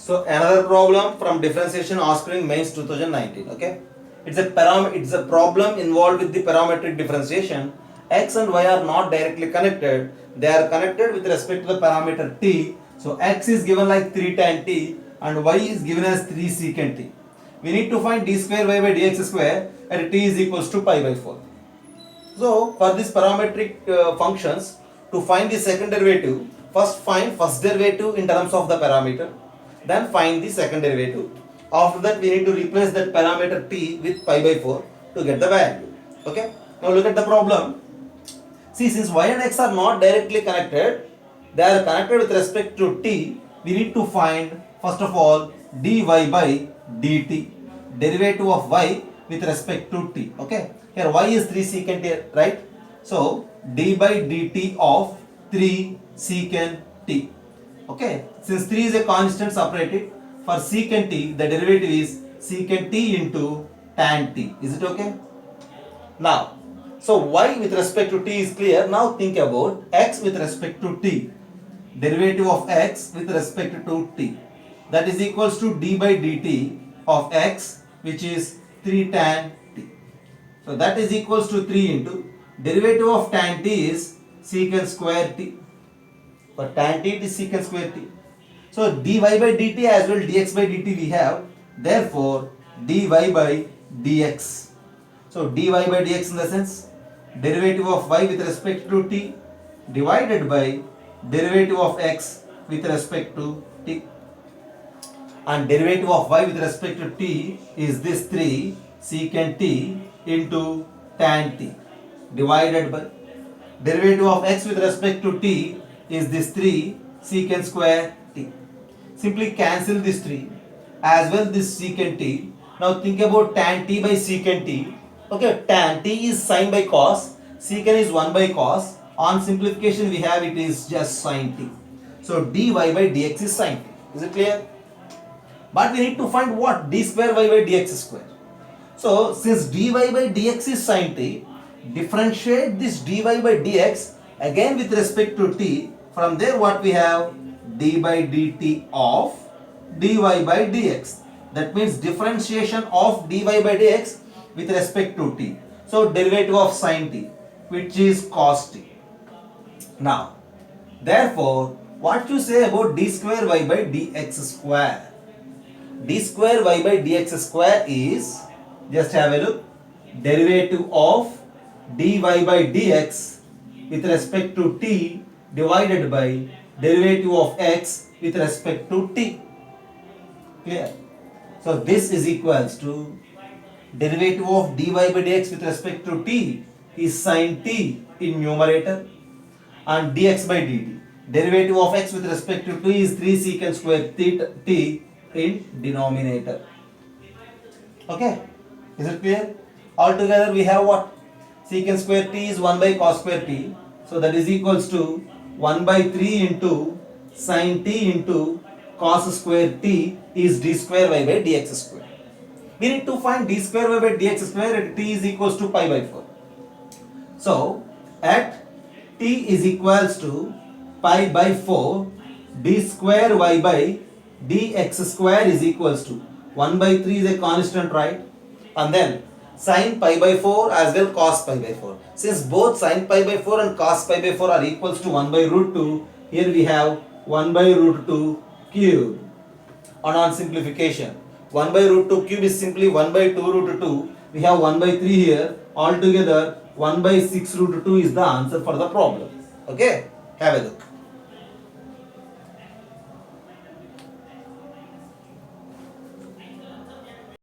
So another problem from differentiation asked in mains 2019. Okay, it's a problem involved with the parametric differentiation. X and y are not directly connected. They are connected with respect to the parameter t. So x is given like 3 tan t and y is given as 3 secant t. We need to find d square y by dx square at t is equals to pi by 4. So for this parametric functions, to find the second derivative, first find first derivative in terms of the parameter, then find the second derivative. After that we need to replace that parameter t with pi by 4 to get the value. Okay. Now look at the problem. See, since y and x are not directly connected, they are connected with respect to t. We need to find first of all dy by dt, derivative of y with respect to t. Okay. Here y is 3 secant here, right? So d by dt of 3 secant t. Okay. Since 3 is a constant separated, for secant t the derivative is secant t into tan t. Is it okay? Now, so y with respect to t is clear. Now think about x with respect to t. Derivative of x with respect to t. That is equals to d by dt of x, which is 3 tan t. So that is equals to 3 into derivative of tan t is secant square t. For tan t it is secant square t. So dy by dt as well dx by dt we have. Therefore dy by dx. So dy by dx in the sense derivative of y with respect to t divided by derivative of x with respect to t. And derivative of y with respect to t is this 3 secant t into tan t divided by derivative of x with respect to t is this 3 secant square t. Simply cancel this 3 as well this secant t. Now think about tan t by secant t. Okay, tan t is sin by cos, secant is 1 by cos. On simplification we have it is just sin t. So dy by dx is sin t. Is it clear? But we need to find what? D square y by dx square. So since dy by dx is sin t, differentiate this dy by dx again with respect to t. From there what we have? D by dt of dy by dx. That means differentiation of dy by dx with respect to t. So derivative of sin t, which is cos t. Now, therefore, what you say about d square y by dx square? D square y by dx square is, just have a look, derivative of dy by dx with respect to t divided by derivative of x with respect to t. Clear? So this is equals to derivative of dy by dx with respect to t is sin t in numerator and dx by dt. Derivative of x with respect to t is 3 secant square t in denominator. Okay, is it clear? Altogether we have what? Secant square t is 1 by cos square t. So that is equals to 1 by 3 into sin t into cos square t is d square y by dx square. We need to find d square y by dx square at t is equals to pi by 4. So at t is equals to pi by 4, d square y by dx square is equals to 1 by 3 is a constant, right? And then sin pi by 4 as well cos pi by 4. Since both sin pi by 4 and cos pi by 4 are equals to 1 by root 2, here we have 1 by root 2 cube. And on simplification, 1 by root 2 cube is simply 1 by 2 root 2. We have 1 by 3 here. Altogether 1 by 6 root 2 is the answer for the problem. Okay, have a look.